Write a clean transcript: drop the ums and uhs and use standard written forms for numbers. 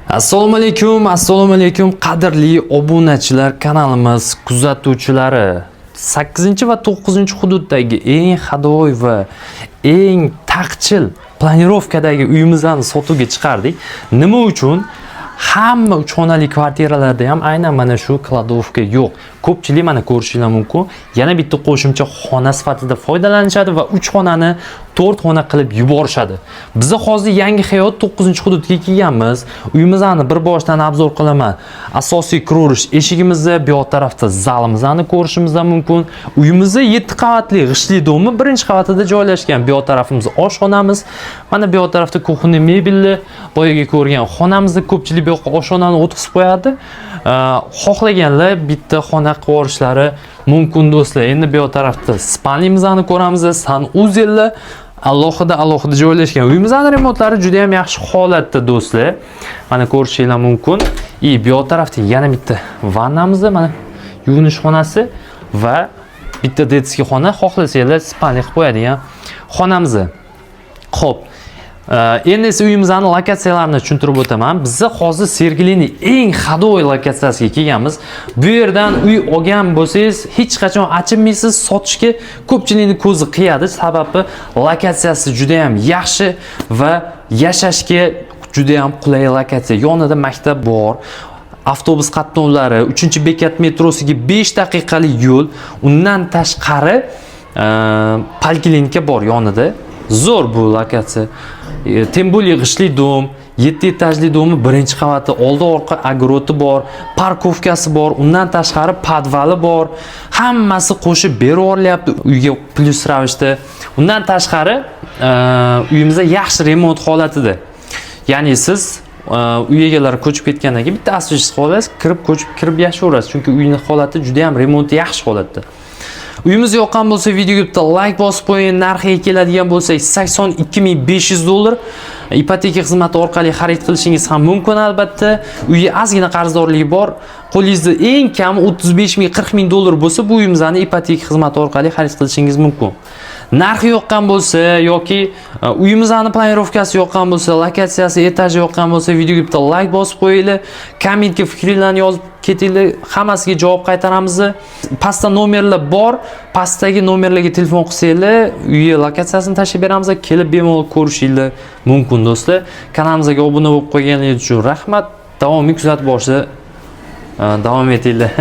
Assalomu alaykum qadrli obunachilar, kanalimiz kuzatuvchilari. 8 va 9 hududdagi eng hadovoy va eng taqchil planirovkadagi uyimizni sotuvga chiqardik. Nima uchun? Hamma 3 xonali kvartiralarda ham aynan mana shu kladovka yo'q. Ko'pchilik mana ko'rishingiz mumkin. Yana bitta qo'shimcha xona sifatida foydalanishadi va 3 xonani 4 xona qilib yuborishadi. Biz hozir Yangi Hayot 9-hududga kelganmiz. Uyimizni bir boshdan obzor qilaman. Asosiy kiruverish eshigimizni, bu yoq tarafda zalimizni ko'rishimiz mumkin. Uyimiz 7 qavatli g'ishtli domi birinchi qavatida joylashgan. Bu yoq tarafimiz oshxonamiz. Mana bu yoq tarafda kuxni mebelli, boyaga ko'rgan xonamizni ko'pchilik bu yoqqa oshxonani o'tkazib qo'yadi. Xohlaganlar bitta xona qilib olishlari mumkin do'stlar. Endi bu yoq tarafda spalnimizni ko'ramiz. Sanuzellar alohida joylashgan. Uyimizning remontlari juda ham yaxshi holatda do'stlar. Mana ko'rishingiz mumkin. Bu yoq tarafda yana bitta vannamiz, mana yuvinish xonasi va bitta detskiy xona, xohlasanglar spalni qilib qo'yadigan xonamiz. Xo'p. Endi esa uyimizning lokatsiyalarini tushuntirib o'taman. Biz hozir Sergelining eng hadovoy lokatsiyasiga kelganmiz. Bu yerdan uy olgan bo'lsangiz, hech qachon achinmaysiz, sotishga ko'pchilikning ko'zi qiyadi, sababi lokatsiyasi juda ham yaxshi va yashashga juda ham qulay lokatsiya. Yonida maktab bor. Avtobus qatnovlari, 3-bekat metrosiga 5 daqiqalik yo'l. Undan tashqari poliklinika bor yonida. Zo'r bu lokatsiya. Tembuli g'ishtli dom, 7 etajli domi birinchi qavati, oldi orqa agroti bor, parkovkasi bor, undan tashqari podvali bor. Hammasi qo'shib berib o'rilyapti uyga plyus ravishda. Undan tashqari uyimizda yaxshi remont holatida. Ya'ni siz uy egalari ko'chib ketgandan keyin bitta asosiy holat kirib yashayverasiz, chunki uyning holati juda ham remonti yaxshi holatda. Uyimiz yoqqan bo'lsa, videoga bitta like bosib qo'ying. Narxiga keladigan bo'lsak, $82,500 ipoteka xizmati orqali xarid qilishingiz ham mumkin albatta. Uyga ozgina qarzdorligi bor. Qo'lingizda eng kami $30,000-40,000 bo'lsa, bu uyimizni ipoteka xizmati orqali xarid qilishingiz mumkin. Narxi yoqqan bo'lsa yoki uyimizning planirovkasi yoqqan bo'lsa, lokatsiyasi, etaji yoqqan bo'lsa, videoga bitta like bosib qo'yinglar. Kommentga fikringizni yozib ketinglar, hammasiga javob qaytaramiz. Pastda nomerlar bor. Pastdagi nomerlarga telefon qilsanglar, uy lokatsiyasini tashlab beramiz, kelib bemalol ko'rishinglar mumkin do'stlar. Kanalimizga obuna bo'lib qo'yganingiz uchun rahmat. Davomiy kuzatib borishda davom etinglar.